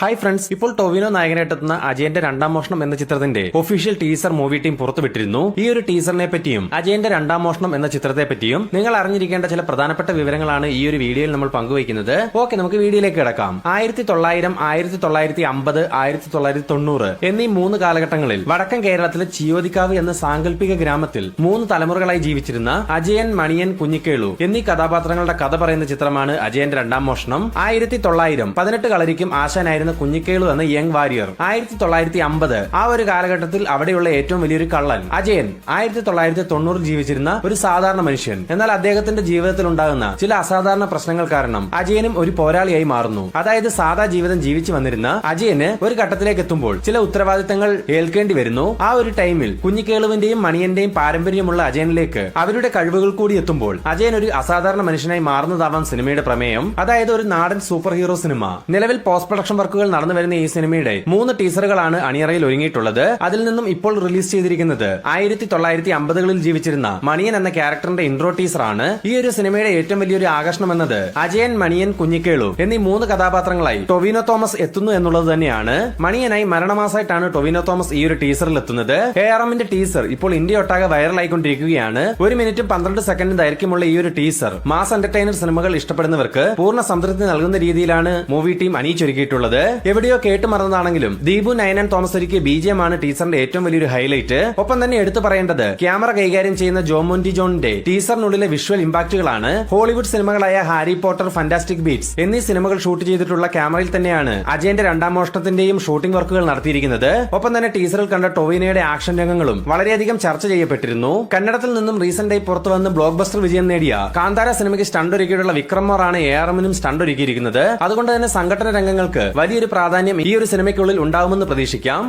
Hi friends, ഇപ്പോൾ ടൊവിനോ നായകനായിട്ടെത്തുന്ന അജയന്റെ രണ്ടാം മോഷണം എന്ന ചിത്രത്തിന്റെ ഒഫീഷ്യൽ ടീസർ മൂവി ടീം പുറത്തുവിട്ടിരുന്നു. ഈ ഒരു ടീസറിനെ പറ്റിയും അജയന്റെ രണ്ടാം മോഷണം എന്ന ചിത്രത്തെ പറ്റിയും നിങ്ങൾ അറിഞ്ഞിരിക്കേണ്ട ചില പ്രധാനപ്പെട്ട വിവരങ്ങളാണ് ഈ ഒരു വീഡിയോയിൽ നമ്മൾ പങ്കുവയ്ക്കുന്നത്. ഓക്കെ, നമുക്ക് വീഡിയോയിലേക്ക് കിടക്കാം. 1900, 1950, 1990 എന്നീ 3 കാലഘട്ടങ്ങളിൽ വടക്കൻ കേരളത്തിലെ ചിയോതിക്കാവ് എന്ന സാങ്കല്പിക ഗ്രാമത്തിൽ 3 തലമുറകളായി ജീവിച്ചിരുന്ന അജയൻ, മണിയൻ, കുഞ്ഞിക്കേളു എന്നീ കഥാപാത്രങ്ങളുടെ കഥ പറയുന്ന ചിത്രമാണ് അജയന്റെ രണ്ടാം മോഷണം. 1900 18 കളരിക്കും ആശാനായിരുന്ന കുഞ്ഞിക്കേളു എന്ന യങ് വാരിയർ. 1950 ആ ഒരു കാലഘട്ടത്തിൽ അവിടെയുള്ള ഏറ്റവും വലിയൊരു കള്ളൻ അജയൻ. 1990 ജീവിച്ചിരുന്ന ഒരു സാധാരണ മനുഷ്യൻ. എന്നാൽ അദ്ദേഹത്തിന്റെ ജീവിതത്തിൽ ഉണ്ടാകുന്ന ചില അസാധാരണ പ്രശ്നങ്ങൾ കാരണം അജയനും ഒരു പോരാളിയായി മാറുന്നു. അതായത് സാധാ ജീവിതം ജീവിച്ചു വന്നിരുന്ന അജയന് ഒരു ഘട്ടത്തിലേക്ക് എത്തുമ്പോൾ ചില ഉത്തരവാദിത്തങ്ങൾ ഏൽക്കേണ്ടി വരുന്നു. ആ ഒരു ടൈമിൽ കുഞ്ഞിക്കേളുവിന്റെയും മണിയന്റെയും പാരമ്പര്യമുള്ള അജയനിലേക്ക് അവരുടെ കഴിവുകൾ കൂടി എത്തുമ്പോൾ അജയൻ ഒരു അസാധാരണ മനുഷ്യനായി മാറുന്നതാവാം സിനിമയുടെ പ്രമേയം. അതായത് ഒരു നാടൻ സൂപ്പർ ഹീറോ സിനിമ. നിലവിൽ പോസ്റ്റ് പ്രൊഡക്ഷൻ വർക്കുകൾ നടന്നു വരുന്ന ഈ സിനിമയുടെ 3 ടീസറുകളാണ് അണിയറയിൽ ഒരുങ്ങിയിട്ടുള്ളത്. അതിൽ നിന്നും ഇപ്പോൾ റിലീസ് ചെയ്തിരിക്കുന്നത് 1950കളിൽ ജീവിച്ചിരുന്ന മണിയൻ എന്ന ക്യാരക്ടറിന്റെ ഇൻട്രോ ടീസറാണ്. ഈ ഒരു സിനിമയുടെ ഏറ്റവും വലിയൊരു ആകർഷണം എന്നത് അജയൻ, മണിയൻ, കുഞ്ഞിക്കേളു എന്നീ 3 കഥാപാത്രങ്ങളായി ടൊവിനോ തോമസ് എത്തുന്നു എന്നുള്ളത് തന്നെയാണ്. മണിയനായി മരണമാസമായിട്ടാണ് ടൊവിനോ തോമസ് ഈ ഒരു ടീസറിൽ എത്തുന്നത്. ARMന്റെ ടീസർ ഇപ്പോൾ ഇന്ത്യ ഒട്ടാകെ വൈറലായിക്കൊണ്ടിരിക്കുകയാണ്. 1 മിനിറ്റും 12 സെക്കൻഡും ദൈർഘ്യമുള്ള ഈ ഒരു ടീസർ മാസ് എന്റർടൈനർ സിനിമകൾ ഇഷ്ടപ്പെടുന്നവർക്ക് പൂർണ്ണ സംതൃപ്തി നൽകുന്ന രീതിയിലാണ് മൂവി ടീം അണിയിച്ചൊരുക്കിയിട്ടുള്ളത്. എവിടെയോ കേട്ട് മറന്നതാണെങ്കിലും ദീപു, നയനാൻ തോമസ് ഒരുക്കിയ BGM ആണ് ടീസറിന്റെ ഏറ്റവും വലിയൊരു ഹൈലൈറ്റ്. ഒപ്പം തന്നെ എടുത്തു പറയേണ്ടത് ക്യാമറ കൈകാര്യം ചെയ്യുന്ന ജോമോന്റി ജോണിന്റെ ടീസറിനുള്ളിലെ വിഷ്വൽ ഇമ്പാക്റ്റുകളാണ്. ഹോളിവുഡ് സിനിമകളായ ഹാരി പോട്ടർ, ഫാന്റാസ്റ്റിക് ബീറ്റ്സ് എന്നീ സിനിമകൾ ഷൂട്ട് ചെയ്തിട്ടുള്ള ക്യാമറയിൽ തന്നെയാണ് അജയന്റെ രണ്ടാം മോഷണത്തിന്റെയും ഷൂട്ടിംഗ് വർക്കുകൾ നടത്തിയിരിക്കുന്നത്. ഒപ്പം തന്നെ ടീസറിൽ കണ്ട ടൊവിനോയുടെ ആക്ഷൻ രംഗങ്ങളും വളരെയധികം ചർച്ച ചെയ്യപ്പെട്ടിരുന്നു. കന്നഡത്തിൽ നിന്നും റീസെന്റ് ആയി പുറത്തു വന്ന് ബ്ലോക്ക് ബസ്റ്റർ വിജയം നേടിയ കാന്താര സിനിമയ്ക്ക് സ്റ്റണ്ട് ഒരുക്കിയിട്ടുള്ള വിക്രം മോറാണ് ARMനും സ്റ്റണ്ട് ഒരുക്കിയിരിക്കുന്നത്. അതുകൊണ്ട് തന്നെ സംഘടന രംഗങ്ങൾക്ക് വലിയൊരു പ്രാധാന്യം ഈ ഒരു സിനിമയ്ക്കുള്ളിൽ ഉണ്ടാവുമെന്ന് പ്രതീക്ഷിക്കാം.